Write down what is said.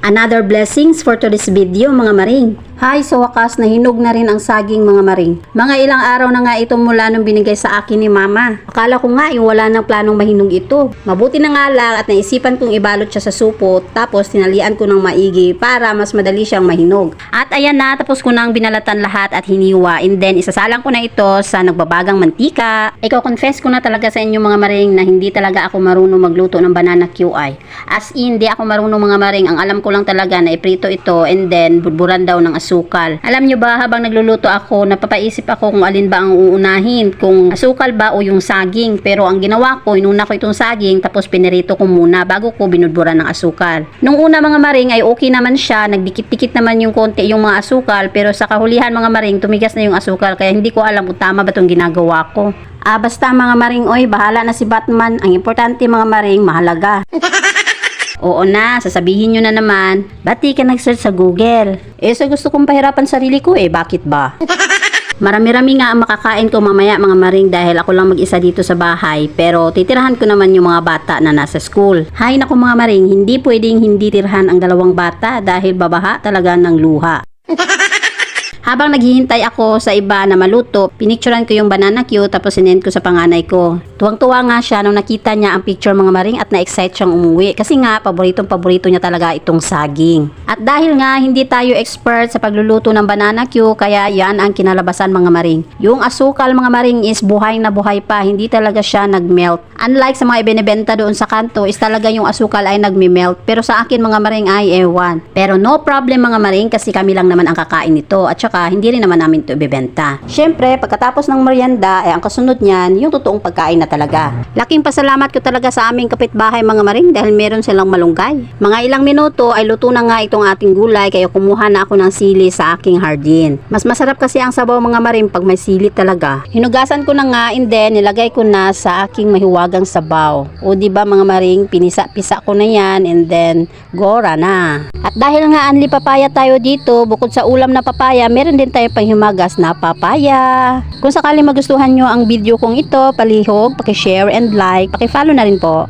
Another blessings for today's video mga maring. Hi, sa wakas nahinog na rin ang saging mga maring. Mga ilang araw na nga ito mula nung binigay sa akin ni mama. Akala ko nga yung wala nang planong mahinog ito. Mabuti na nga lang at naisipan kong ibalot siya sa supot tapos tinalian ko ng maigi para mas madali siyang mahinog. At ayan na, tapos ko nang binalatan lahat at hiniwa and then isasalang ko na ito sa nagbabagang mantika. Iko-confess ko na talaga sa inyo mga maring na hindi talaga ako marunong magluto ng banana QI. As in, hindi ako marunong mga maring. Ang alam ko lang talaga na iprito ito and then budburan daw ng asukal. Alam nyo ba, habang nagluluto ako, napapaisip ako kung alin ba ang uunahin, kung asukal ba o yung saging. Pero ang ginawa ko, inuna ko itong saging tapos pinirito ko muna bago ko binudburan ng asukal. Nung una mga maring ay okay naman siya, nagdikit-dikit naman yung konti yung mga asukal, pero sa kahulihan mga maring, tumigas na yung asukal kaya hindi ko alam kung tama ba itong ginagawa ko. Basta mga maring, oy, bahala na si Batman. Ang importante mga maring, mahalaga. Oo na, sasabihin nyo na naman, ba't di ka nag-search sa Google? So gusto kong pahirapan sarili ko bakit ba? Marami-rami nga ang makakain ko mamaya mga maring dahil ako lang mag-isa dito sa bahay, pero titirahan ko naman yung mga bata na nasa school. Hay naku mga maring, hindi pwedeng hindi tirahan ang dalawang bata dahil babaha talaga ng luha. Habang naghihintay ako sa iba na maluto, pinicturean ko yung banana Q tapos sinend ko sa panganay ko. Tuwang-tuwa nga siya nung nakita niya ang picture mga maring at na-excite siyang umuwi kasi nga paboritong-paborito niya talaga itong saging. At dahil nga hindi tayo expert sa pagluluto ng banana Q, kaya yan ang kinalabasan mga maring. Yung asukal mga maring is buhay na buhay pa, hindi talaga siya nag-melt. Unlike sa mga ibinebenta doon sa kanto is talaga yung asukal ay nagme-melt, pero sa akin mga maring ay ewan. Pero no problem mga maring kasi kami lang naman ang kakain nito at saka hindi rin naman namin ito ibebenta. Syempre, pagkatapos ng merienda, ang kasunod niyan, yung totoong pagkain na talaga. Laking pasalamat ko talaga sa aming kapitbahay mga maring dahil meron silang malunggay. Mga ilang minuto ay luto na nga itong ating gulay kaya kumuha na ako ng sili sa aking hardin. Mas masarap kasi ang sabaw mga maring pag may sili talaga. Hinugasan ko na nga and then nilagay ko na sa aking mahiwagang sabaw. O diba mga maring, pinisa-pisa ko na yan and then gora na. At dahil nga anli papaya tayo dito, bukod sa ulam na papaya, meron din tayo panghimagas na papaya. Kung sakali magustuhan nyo ang video kong ito, palihog, pakishare and like, pakifollow na rin po.